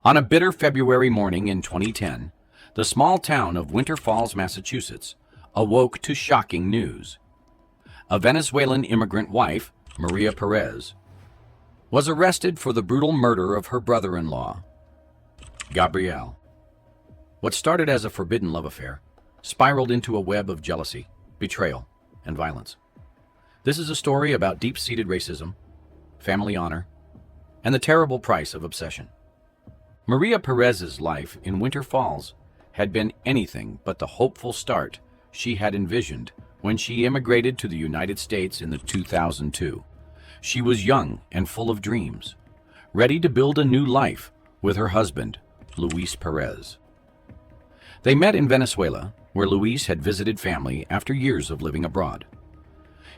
On a bitter February morning in 2010, the small town of Winter Falls, Massachusetts, awoke to shocking news. A Venezuelan immigrant wife, Maria Perez, was arrested for the brutal murder of her brother-in-law, Gabriel. What started as a forbidden love affair spiraled into a web of jealousy, betrayal, and violence. This is a story about deep-seated racism, family honor, and the terrible price of obsession. Maria Perez's life in Winter Falls had been anything but the hopeful start she had envisioned when she immigrated to the United States in 2002. She was young and full of dreams, ready to build a new life with her husband, Luis Perez. They met in Venezuela, where Luis had visited family after years of living abroad.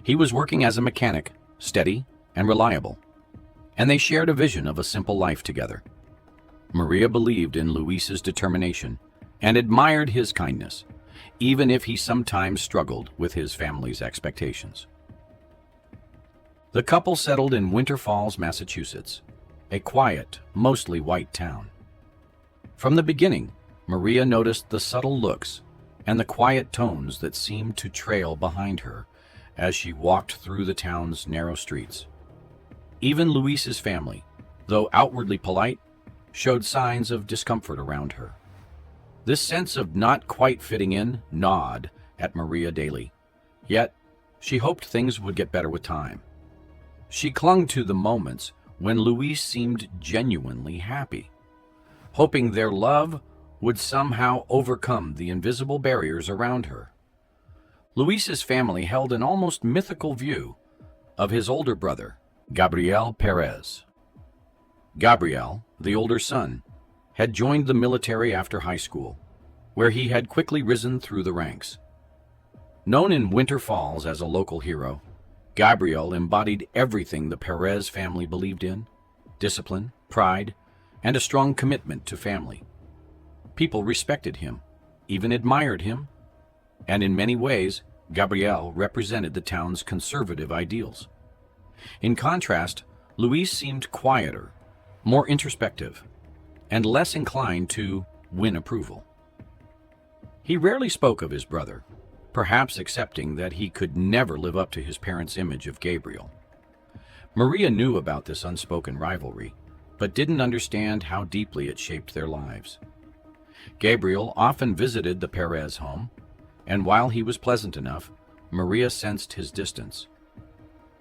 He was working as a mechanic, steady and reliable, and they shared a vision of a simple life together. Maria believed in Luis's determination and admired his kindness, even if he sometimes struggled with his family's expectations. The couple settled in Winter Falls, Massachusetts, a quiet, mostly white town. From the beginning, Maria noticed the subtle looks and the quiet tones that seemed to trail behind her as she walked through the town's narrow streets. Even Luis's family, though outwardly polite, showed signs of discomfort around her. This sense of not quite fitting in gnawed at Maria daily, yet she hoped things would get better with time. She clung to the moments when Luis seemed genuinely happy, hoping their love would somehow overcome the invisible barriers around her. Luis's family held an almost mythical view of his older brother, Gabriel Perez. Gabriel, the older son, had joined the military after high school, where he had quickly risen through the ranks. Known in Winter Falls as a local hero, Gabriel embodied everything the Perez family believed in: discipline, pride, and a strong commitment to family. People respected him, even admired him, and in many ways, Gabriel represented the town's conservative ideals. In contrast, Luis seemed quieter, more introspective, and less inclined to win approval. He rarely spoke of his brother, perhaps accepting that he could never live up to his parents' image of Gabriel. Maria knew about this unspoken rivalry, but didn't understand how deeply it shaped their lives. Gabriel often visited the Perez home, and while he was pleasant enough, Maria sensed his distance.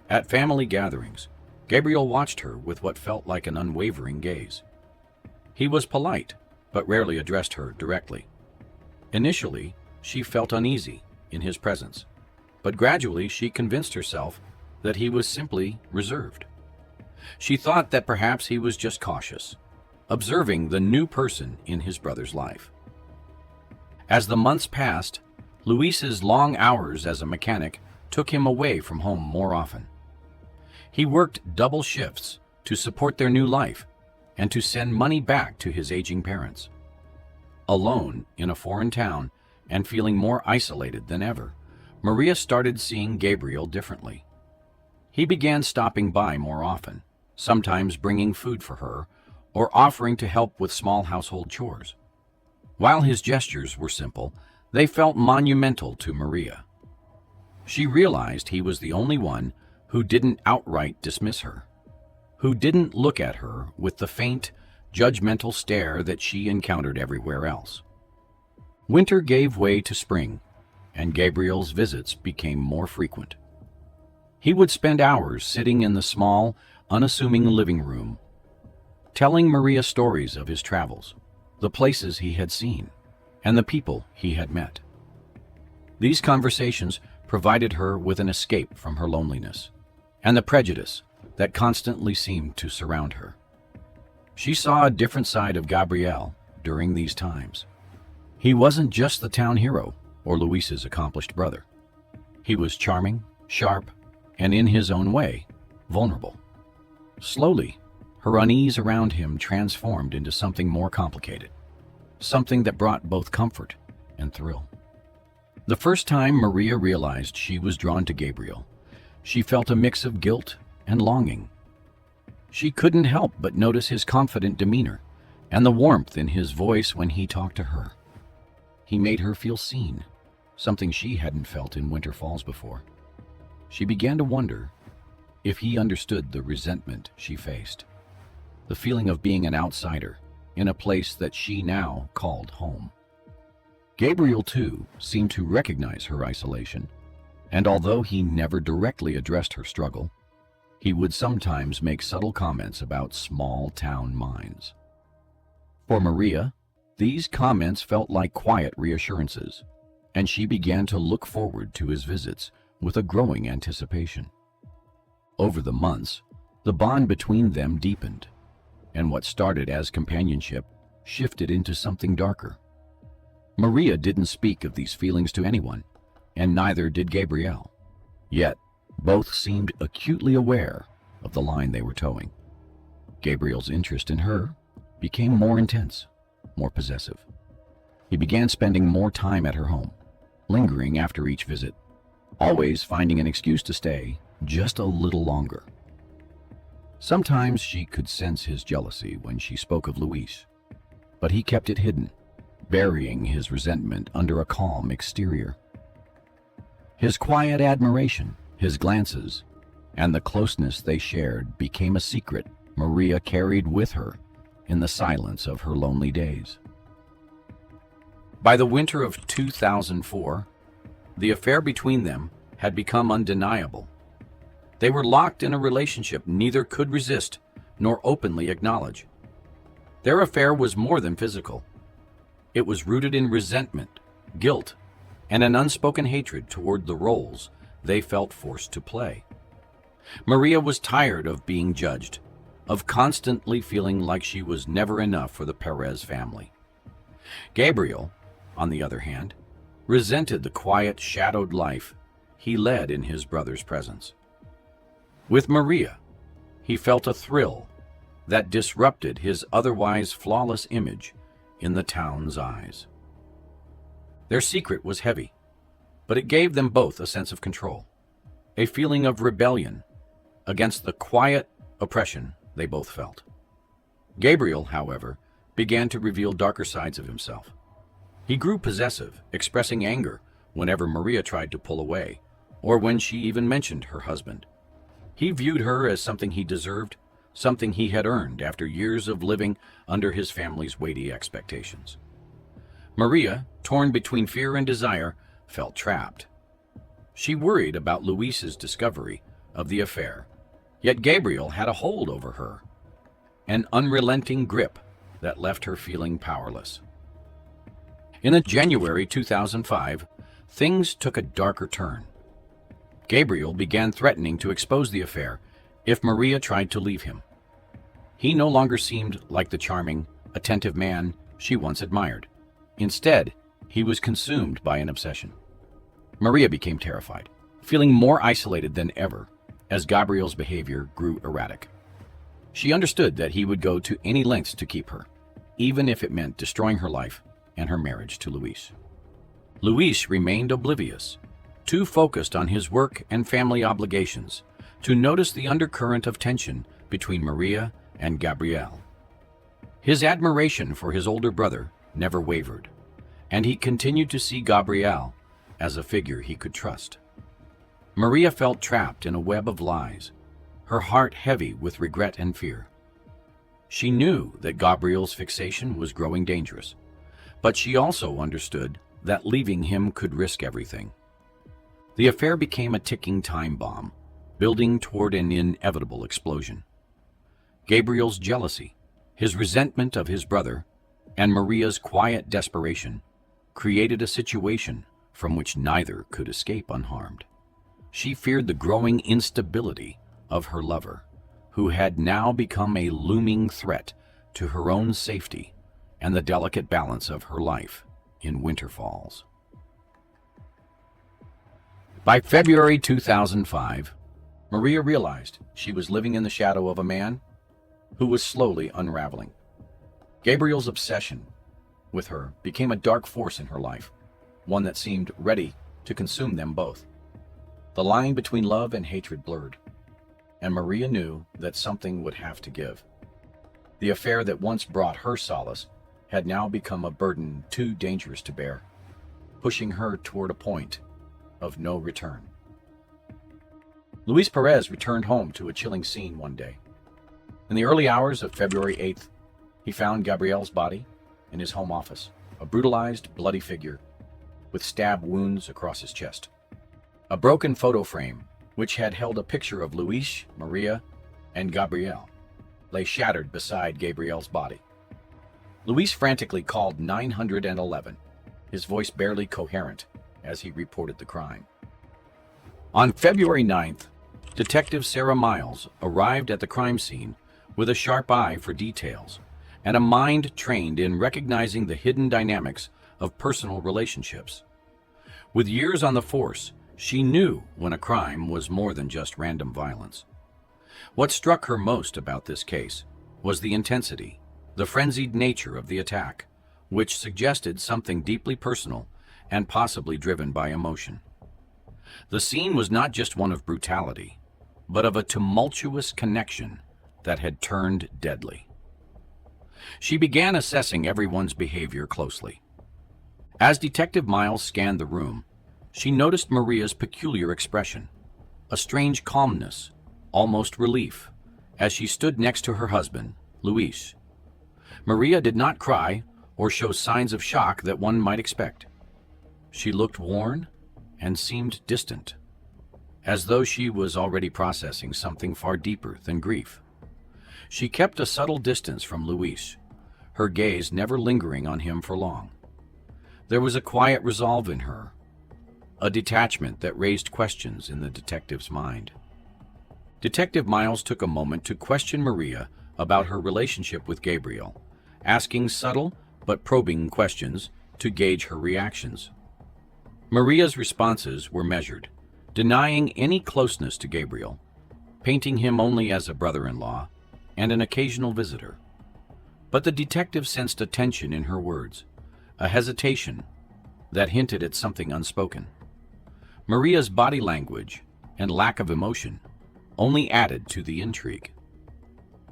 At family gatherings, Gabriel watched her with what felt like an unwavering gaze. He was polite, but rarely addressed her directly. Initially, she felt uneasy in his presence, but gradually she convinced herself that he was simply reserved. She thought that perhaps he was just cautious, observing the new person in his brother's life. As the months passed, Luis's long hours as a mechanic took him away from home more often. He worked double shifts to support their new life and to send money back to his aging parents. Alone in a foreign town and feeling more isolated than ever, Maria started seeing Gabriel differently. He began stopping by more often, sometimes bringing food for her or offering to help with small household chores. While his gestures were simple, they felt monumental to Maria. She realized he was the only one who didn't outright dismiss her, who didn't look at her with the faint, judgmental stare that she encountered everywhere else. Winter gave way to spring, and Gabriel's visits became more frequent. He would spend hours sitting in the small, unassuming living room, telling Maria stories of his travels, the places he had seen, and the people he had met. These conversations provided her with an escape from her loneliness and the prejudice that constantly seemed to surround her. She saw a different side of Gabriel during these times. He wasn't just the town hero or Luis's accomplished brother. He was charming, sharp, and in his own way, vulnerable. Slowly, her unease around him transformed into something more complicated, something that brought both comfort and thrill. The first time Maria realized she was drawn to Gabriel, she felt a mix of guilt and longing. She couldn't help but notice his confident demeanor and the warmth in his voice when he talked to her. He made her feel seen, something she hadn't felt in Winter Falls before. She began to wonder if he understood the resentment she faced, the feeling of being an outsider in a place that she now called home. Gabriel, too, seemed to recognize her isolation, and although he never directly addressed her struggle, he would sometimes make subtle comments about small-town minds. For Maria, these comments felt like quiet reassurances, and she began to look forward to his visits with a growing anticipation. Over the months, the bond between them deepened, and what started as companionship shifted into something darker. Maria didn't speak of these feelings to anyone, and neither did Gabriel. Yet, both seemed acutely aware of the line they were towing. Gabriel's interest in her became more intense, more possessive. He began spending more time at her home, lingering after each visit, always finding an excuse to stay just a little longer. Sometimes she could sense his jealousy when she spoke of Luis, but he kept it hidden, burying his resentment under a calm exterior. His quiet admiration, his glances, and the closeness they shared became a secret Maria carried with her in the silence of her lonely days. By the winter of 2004, the affair between them had become undeniable. They were locked in a relationship neither could resist nor openly acknowledge. Their affair was more than physical. It was rooted in resentment, guilt, and an unspoken hatred toward the roles they felt forced to play. Maria was tired of being judged, of constantly feeling like she was never enough for the Perez family. Gabriel, on the other hand, resented the quiet, shadowed life he led in his brother's presence. With Maria, he felt a thrill that disrupted his otherwise flawless image in the town's eyes. Their secret was heavy, but it gave them both a sense of control, a feeling of rebellion against the quiet oppression they both felt. Gabriel, however, began to reveal darker sides of himself. He grew possessive, expressing anger whenever Maria tried to pull away, or when she even mentioned her husband. He viewed her as something he deserved, something he had earned after years of living under his family's weighty expectations. Maria, torn between fear and desire, felt trapped. She worried about Luis's discovery of the affair, yet Gabriel had a hold over her, an unrelenting grip that left her feeling powerless. In January 2005, things took a darker turn. Gabriel began threatening to expose the affair if Maria tried to leave him. He no longer seemed like the charming, attentive man she once admired. Instead, he was consumed by an obsession. Maria became terrified, feeling more isolated than ever as Gabriel's behavior grew erratic. She understood that he would go to any lengths to keep her, even if it meant destroying her life and her marriage to Luis. Luis remained oblivious, too focused on his work and family obligations to notice the undercurrent of tension between Maria and Gabriel. His admiration for his older brother never wavered, and he continued to see Gabriel as a figure he could trust. Maria felt trapped in a web of lies, her heart heavy with regret and fear. She knew that Gabriel's fixation was growing dangerous, but she also understood that leaving him could risk everything. The affair became a ticking time bomb, building toward an inevitable explosion. Gabriel's jealousy, his resentment of his brother, and Maria's quiet desperation created a situation from which neither could escape unharmed. She feared the growing instability of her lover, who had now become a looming threat to her own safety and the delicate balance of her life in Winter Falls. By February 2005, Maria realized she was living in the shadow of a man who was slowly unraveling. Gabriel's obsession with her became a dark force in her life, one that seemed ready to consume them both. The line between love and hatred blurred, and Maria knew that something would have to give. The affair that once brought her solace had now become a burden too dangerous to bear, pushing her toward a point of no return. Luis Perez returned home to a chilling scene one day. In the early hours of February 8th, he found Gabrielle's body in his home office, a brutalized, bloody figure with stab wounds across his chest. A broken photo frame, which had held a picture of Luis, Maria, and Gabrielle, lay shattered beside Gabrielle's body. Luis frantically called 911, his voice barely coherent as he reported the crime. On February 9th, Detective Sarah Miles arrived at the crime scene with a sharp eye for details and a mind trained in recognizing the hidden dynamics of personal relationships. With years on the force, she knew when a crime was more than just random violence. What struck her most about this case was the intensity, the frenzied nature of the attack, which suggested something deeply personal and possibly driven by emotion. The scene was not just one of brutality, but of a tumultuous connection that had turned deadly. She began assessing everyone's behavior closely. As Detective Miles scanned the room, she noticed Maria's peculiar expression, a strange calmness, almost relief, as she stood next to her husband, Luis. Maria did not cry or show signs of shock that one might expect. She looked worn and seemed distant, as though she was already processing something far deeper than grief. She kept a subtle distance from Luis, her gaze never lingering on him for long. There was a quiet resolve in her, a detachment that raised questions in the detective's mind. Detective Miles took a moment to question Maria about her relationship with Gabriel, asking subtle but probing questions to gauge her reactions. Maria's responses were measured, denying any closeness to Gabriel, painting him only as a brother-in-law and an occasional visitor. But the detective sensed a tension in her words, a hesitation that hinted at something unspoken. Maria's body language and lack of emotion only added to the intrigue.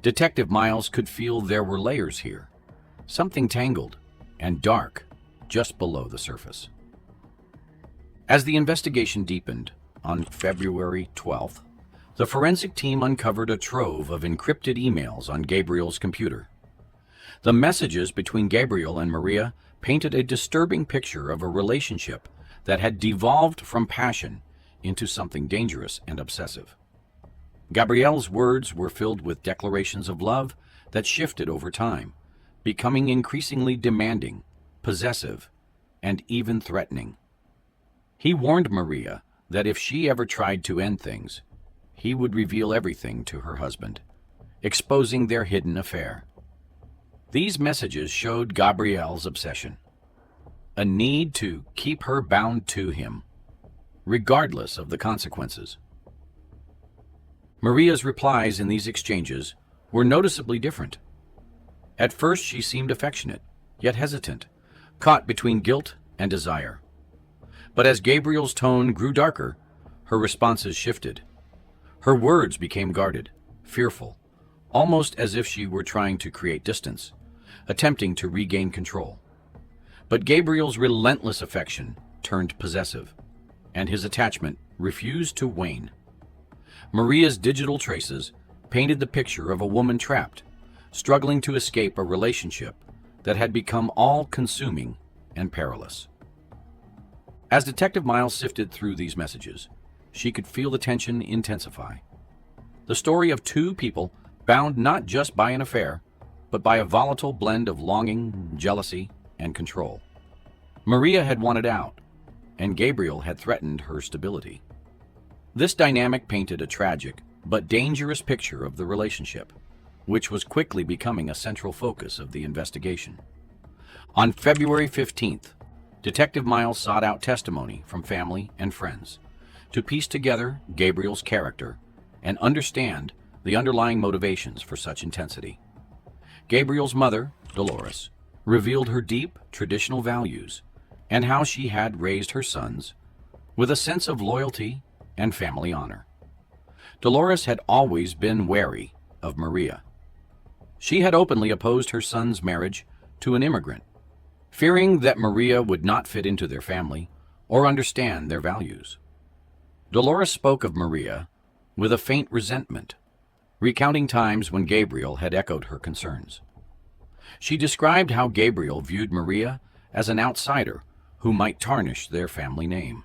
Detective Miles could feel there were layers here, something tangled and dark just below the surface. As the investigation deepened, on February 12th, the forensic team uncovered a trove of encrypted emails on Gabriel's computer. The messages between Gabriel and Maria painted a disturbing picture of a relationship that had devolved from passion into something dangerous and obsessive. Gabrielle's words were filled with declarations of love that shifted over time, becoming increasingly demanding, possessive, and even threatening. He warned Maria that if she ever tried to end things, he would reveal everything to her husband, exposing their hidden affair. These messages showed Gabrielle's obsession, a need to keep her bound to him, regardless of the consequences. Maria's replies in these exchanges were noticeably different. At first, she seemed affectionate, yet hesitant, caught between guilt and desire. But as Gabriel's tone grew darker, her responses shifted. Her words became guarded, fearful, almost as if she were trying to create distance, attempting to regain control. But Gabriel's relentless affection turned possessive, and his attachment refused to wane. Maria's digital traces painted the picture of a woman trapped, struggling to escape a relationship that had become all-consuming and perilous. As Detective Miles sifted through these messages, she could feel the tension intensify. The story of two people bound not just by an affair, but by a volatile blend of longing, jealousy, and control. Maria had wanted out, and Gabriel had threatened her stability. This dynamic painted a tragic but dangerous picture of the relationship, which was quickly becoming a central focus of the investigation. On February 15th, Detective Miles sought out testimony from family and friends to piece together Gabriel's character and understand the underlying motivations for such intensity. Gabriel's mother, Dolores, revealed her deep traditional values and how she had raised her sons with a sense of loyalty and family honor. Dolores had always been wary of Maria. She had openly opposed her son's marriage to an immigrant, fearing that Maria would not fit into their family or understand their values. Dolores spoke of Maria with a faint resentment, recounting times when Gabriel had echoed her concerns. She described how Gabriel viewed Maria as an outsider who might tarnish their family name.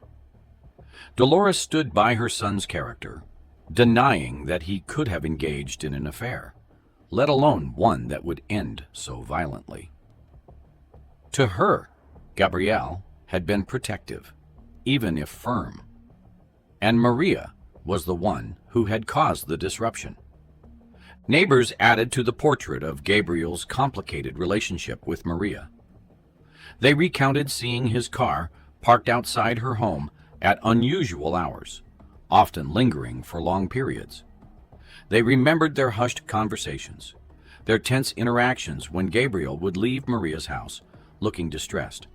Dolores stood by her son's character, denying that he could have engaged in an affair, let alone one that would end so violently. To her, Gabrielle had been protective, even if firm, and Maria was the one who had caused the disruption. Neighbors added to the portrait of Gabriel's complicated relationship with Maria. They recounted seeing his car parked outside her home at unusual hours, often lingering for long periods. They remembered their hushed conversations, their tense interactions when Gabriel would leave Maria's house looking distressed.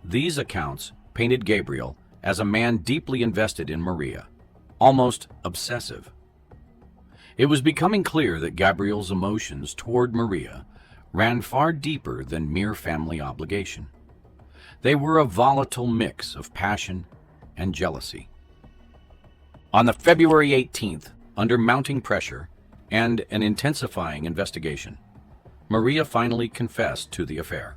These accounts painted Gabriel as a man deeply invested in Maria, almost obsessive. It was becoming clear that Gabriel's emotions toward Maria ran far deeper than mere family obligation. They were a volatile mix of passion and jealousy. On the February 18th, under mounting pressure and an intensifying investigation, Maria finally confessed to the affair.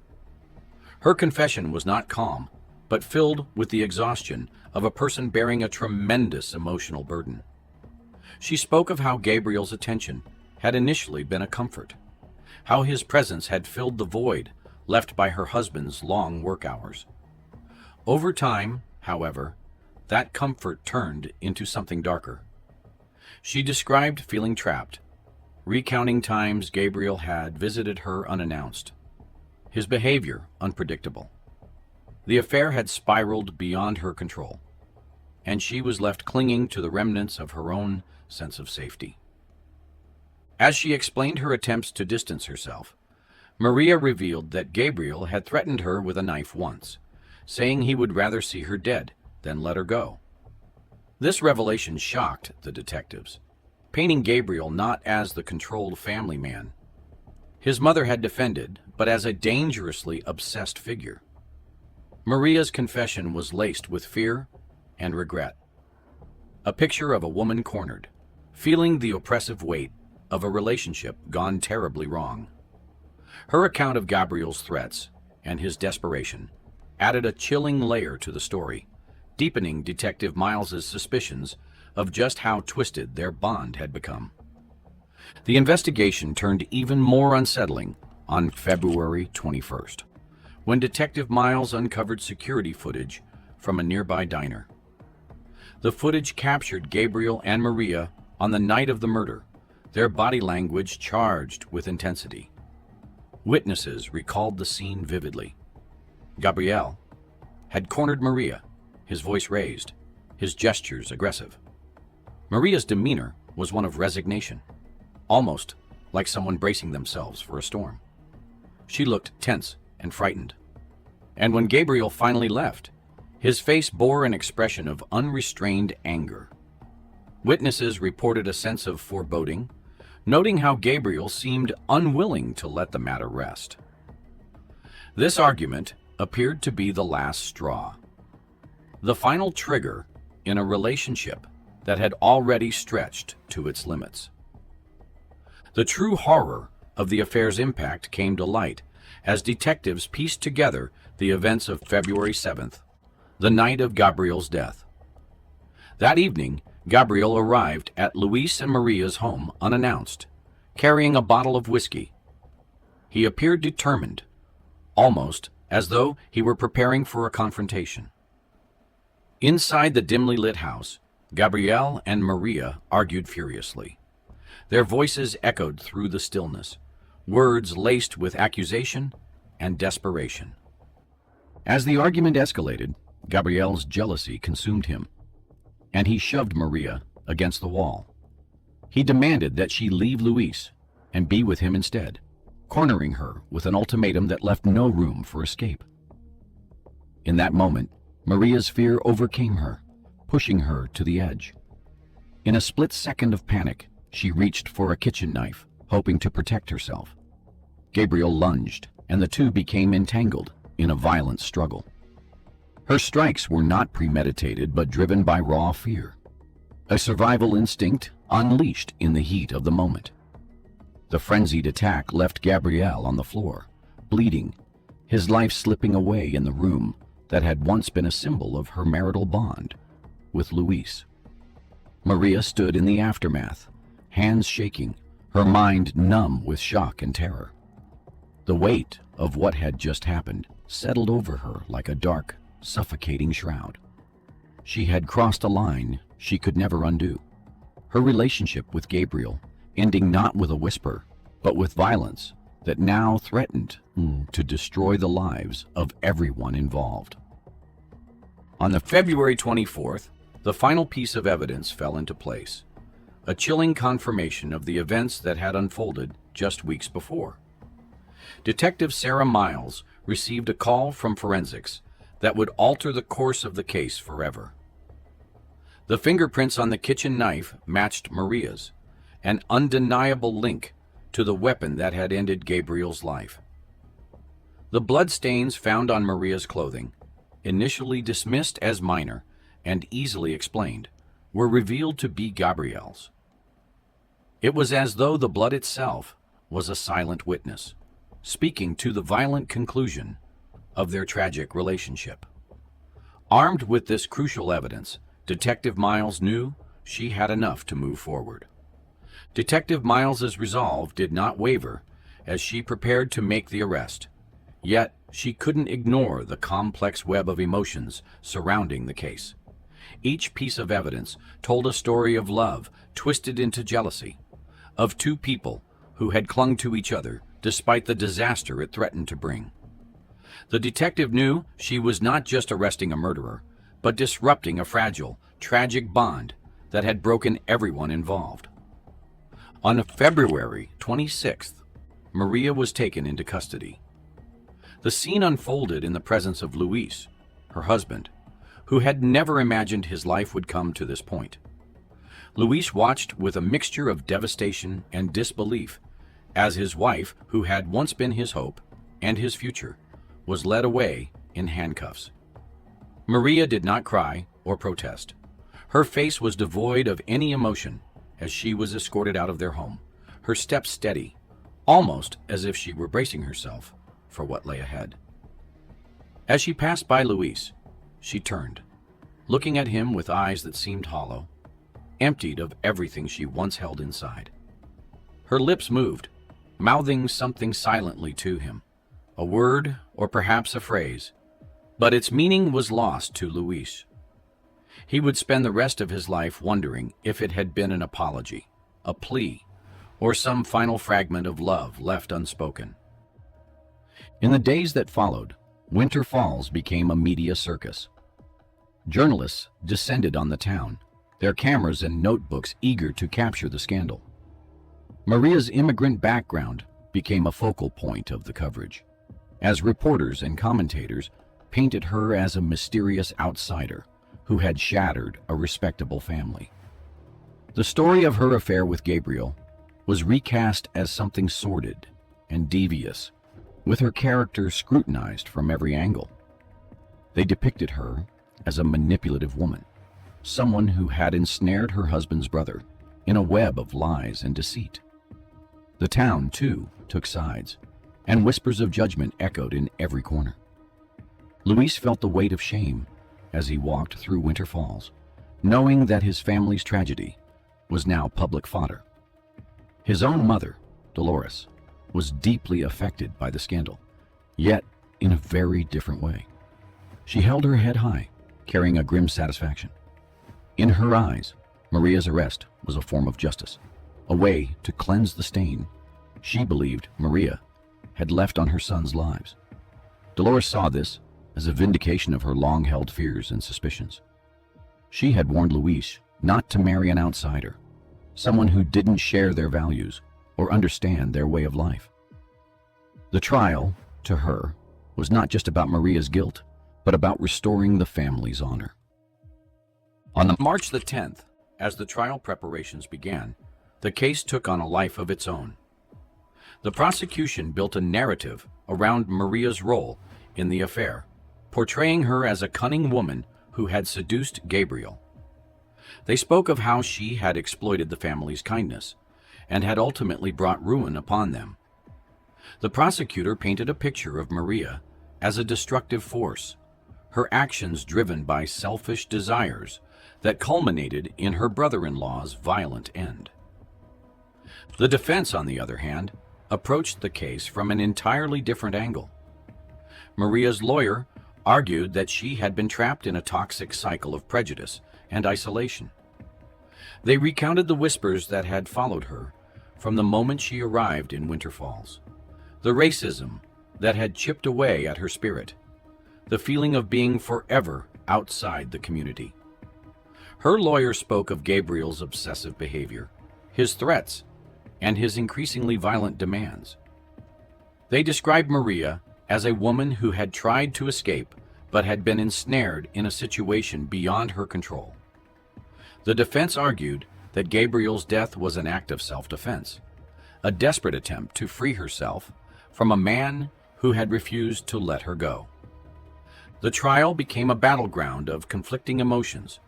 Her confession was not calm, but filled with the exhaustion of a person bearing a tremendous emotional burden. She spoke of how Gabriel's attention had initially been a comfort, how his presence had filled the void left by her husband's long work hours. Over time, however, that comfort turned into something darker. She described feeling trapped, recounting times Gabriel had visited her unannounced, his behavior unpredictable. The affair had spiraled beyond her control, and she was left clinging to the remnants of her own sense of safety. As she explained her attempts to distance herself, Maria revealed that Gabriel had threatened her with a knife once, saying he would rather see her dead than let her go. This revelation shocked the detectives, painting Gabriel not as the controlled family man his mother had defended, but as a dangerously obsessed figure. Maria's confession was laced with fear and regret, a picture of a woman cornered, feeling the oppressive weight of a relationship gone terribly wrong. Her account of Gabriel's threats and his desperation added a chilling layer to the story, deepening Detective Miles's suspicions of just how twisted their bond had become. The investigation turned even more unsettling on February 21st, when Detective Miles uncovered security footage from a nearby diner. The footage captured Gabriel and Maria on the night of the murder, their body language charged with intensity. Witnesses recalled the scene vividly. Gabriel had cornered Maria, his voice raised, his gestures aggressive. Maria's demeanor was one of resignation, almost like someone bracing themselves for a storm. She looked tense and frightened. And when Gabriel finally left, his face bore an expression of unrestrained anger. Witnesses reported a sense of foreboding, noting how Gabriel seemed unwilling to let the matter rest. This argument appeared to be the last straw, the final trigger in a relationship that had already stretched to its limits. The true horror of the affair's impact came to light as detectives pieced together the events of February 7th, the night of Gabriel's death. That evening, Gabriel arrived at Luis and Maria's home unannounced, carrying a bottle of whiskey. He appeared determined, almost as though he were preparing for a confrontation. Inside the dimly lit house, Gabriel and Maria argued furiously. Their voices echoed through the stillness, words laced with accusation and desperation. As the argument escalated, Gabriel's jealousy consumed him, and he shoved Maria against the wall. He demanded that she leave Luis and be with him instead, cornering her with an ultimatum that left no room for escape. In that moment, Maria's fear overcame her, pushing her to the edge. In a split second of panic, she reached for a kitchen knife, hoping to protect herself. Gabriel lunged, and the two became entangled in a violent struggle. Her strikes were not premeditated but driven by raw fear, a survival instinct unleashed in the heat of the moment. The frenzied attack left Gabriel on the floor, bleeding, his life slipping away in the room that had once been a symbol of her marital bond with Luis. Maria stood in the aftermath, hands shaking, her mind numb with shock and terror. The weight of what had just happened settled over her like a dark, suffocating shroud. She had crossed a line she could never undo. Her relationship with Gabriel ending not with a whisper, but with violence that now threatened to destroy the lives of everyone involved. On the February 24th, the final piece of evidence fell into place, a chilling confirmation of the events that had unfolded just weeks before. Detective Sarah Miles received a call from forensics that would alter the course of the case forever. The fingerprints on the kitchen knife matched Maria's, an undeniable link to the weapon that had ended Gabriel's life. The bloodstains found on Maria's clothing, initially dismissed as minor and easily explained, were revealed to be Gabriel's. It was as though the blood itself was a silent witness, speaking to the violent conclusion of their tragic relationship. Armed with this crucial evidence, Detective Miles knew she had enough to move forward. Detective Miles's resolve did not waver as she prepared to make the arrest, yet she couldn't ignore the complex web of emotions surrounding the case. Each piece of evidence told a story of love twisted into jealousy, of two people who had clung to each other despite the disaster it threatened to bring. The detective knew she was not just arresting a murderer, but disrupting a fragile, tragic bond that had broken everyone involved. On February 26th, Maria was taken into custody. The scene unfolded in the presence of Luis, her husband, who had never imagined his life would come to this point. Luis watched with a mixture of devastation and disbelief as his wife, who had once been his hope and his future, was led away in handcuffs. Maria did not cry or protest. Her face was devoid of any emotion as she was escorted out of their home, her steps steady, almost as if she were bracing herself for what lay ahead. As she passed by Luis, she turned, looking at him with eyes that seemed hollow, emptied of everything she once held inside. Her lips moved, mouthing something silently to him, a word or perhaps a phrase, but its meaning was lost to Luis. He would spend the rest of his life wondering if it had been an apology, a plea, or some final fragment of love left unspoken. In the days that followed, Winter Falls became a media circus. Journalists descended on the town, their cameras and notebooks eager to capture the scandal. Maria's immigrant background became a focal point of the coverage, as reporters and commentators painted her as a mysterious outsider who had shattered a respectable family. The story of her affair with Gabriel was recast as something sordid and devious, with her character scrutinized from every angle. They depicted her as a manipulative woman, someone who had ensnared her husband's brother in a web of lies and deceit. The town, too, took sides, and whispers of judgment echoed in every corner. Luis felt the weight of shame as he walked through Winter Falls, knowing that his family's tragedy was now public fodder. His own mother, Dolores, was deeply affected by the scandal, yet in a very different way. She held her head high, carrying a grim satisfaction. In her eyes, Maria's arrest was a form of justice, a way to cleanse the stain she believed Maria had left on her sons' lives. Dolores saw this as a vindication of her long-held fears and suspicions. She had warned Luis not to marry an outsider, someone who didn't share their values or understand their way of life. The trial, to her, was not just about Maria's guilt, but about restoring the family's honor. On March the 10th, as the trial preparations began, the case took on a life of its own. The prosecution built a narrative around Maria's role in the affair, portraying her as a cunning woman who had seduced Gabriel. They spoke of how she had exploited the family's kindness and had ultimately brought ruin upon them. The prosecutor painted a picture of Maria as a destructive force, her actions driven by selfish desires that culminated in her brother-in-law's violent end. The defense, on the other hand, approached the case from an entirely different angle. Maria's lawyer argued that she had been trapped in a toxic cycle of prejudice and isolation. They recounted the whispers that had followed her from the moment she arrived in Winter Falls, the racism that had chipped away at her spirit, the feeling of being forever outside the community. Her lawyer spoke of Gabriel's obsessive behavior, his threats, and his increasingly violent demands. They described Maria as a woman who had tried to escape but had been ensnared in a situation beyond her control. The defense argued that Gabriel's death was an act of self-defense, a desperate attempt to free herself from a man who had refused to let her go. The trial became a battleground of conflicting emotions,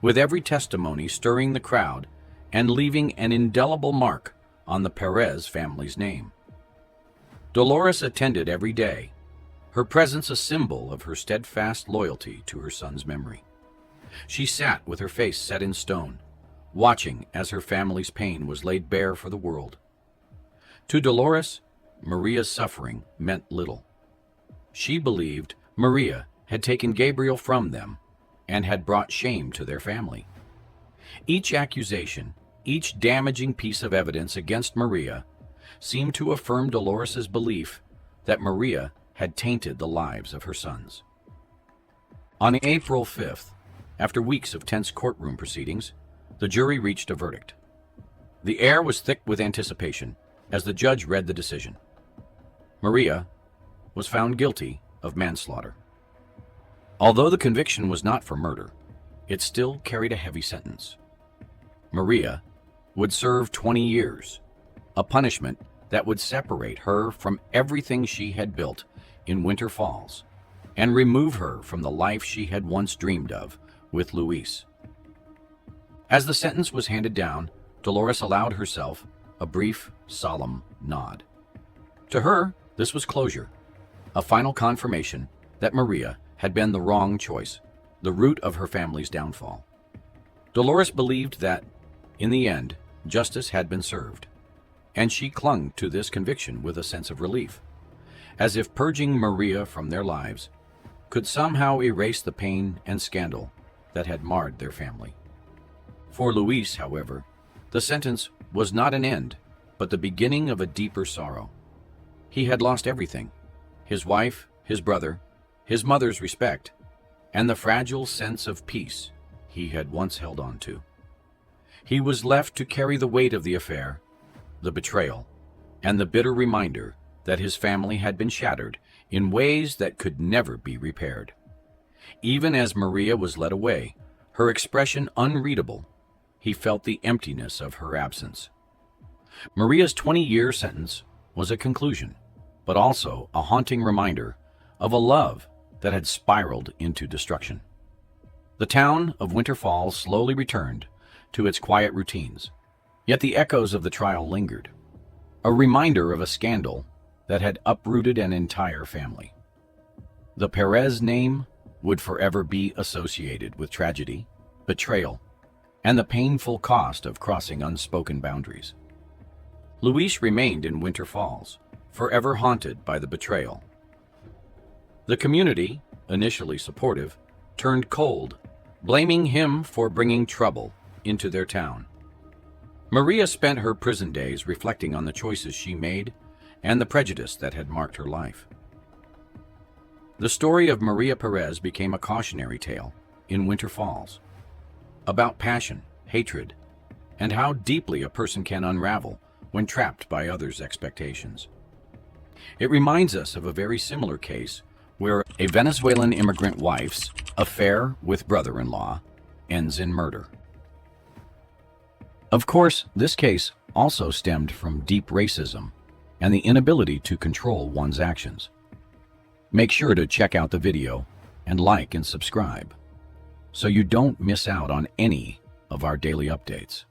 with every testimony stirring the crowd and leaving an indelible mark on the Perez family's name. Dolores attended every day, her presence a symbol of her steadfast loyalty to her son's memory. She sat with her face set in stone, watching as her family's pain was laid bare for the world. To Dolores, Maria's suffering meant little. She believed Maria had taken Gabriel from them and had brought shame to their family. Each accusation, each damaging piece of evidence against Maria, seemed to affirm Dolores's belief that Maria had tainted the lives of her sons. On April 5th, after weeks of tense courtroom proceedings, the jury reached a verdict. The air was thick with anticipation as the judge read the decision. Maria was found guilty of manslaughter. Although the conviction was not for murder, it still carried a heavy sentence. Maria would serve 20 years, a punishment that would separate her from everything she had built in Winter Falls and remove her from the life she had once dreamed of with Luis. As the sentence was handed down, Dolores allowed herself a brief, solemn nod. To her, this was closure, a final confirmation that Maria had been the wrong choice, the root of her family's downfall. Dolores believed that, in the end, justice had been served, and she clung to this conviction with a sense of relief, as if purging Maria from their lives could somehow erase the pain and scandal that had marred their family. For Luis, however, the sentence was not an end, but the beginning of a deeper sorrow. He had lost everything: his wife, his brother, his mother's respect, and the fragile sense of peace he had once held on to. He was left to carry the weight of the affair, the betrayal, and the bitter reminder that his family had been shattered in ways that could never be repaired. Even as Maria was led away, her expression unreadable, he felt the emptiness of her absence. Maria's 20-year sentence was a conclusion, but also a haunting reminder of a love that had spiraled into destruction. The town of Winter Falls slowly returned to its quiet routines, yet the echoes of the trial lingered, a reminder of a scandal that had uprooted an entire family. The Perez name would forever be associated with tragedy, betrayal, and the painful cost of crossing unspoken boundaries. Luis remained in Winter Falls, forever haunted by the betrayal. The community, initially supportive, turned cold, blaming him for bringing trouble into their town. Maria spent her prison days reflecting on the choices she made and the prejudice that had marked her life. The story of Maria Perez became a cautionary tale in Winter Falls, about passion, hatred, and how deeply a person can unravel when trapped by others' expectations. It reminds us of a very similar case where a Venezuelan immigrant wife's affair with brother-in-law ends in murder. Of course, this case also stemmed from deep racism and the inability to control one's actions. Make sure to check out the video and like and subscribe so you don't miss out on any of our daily updates.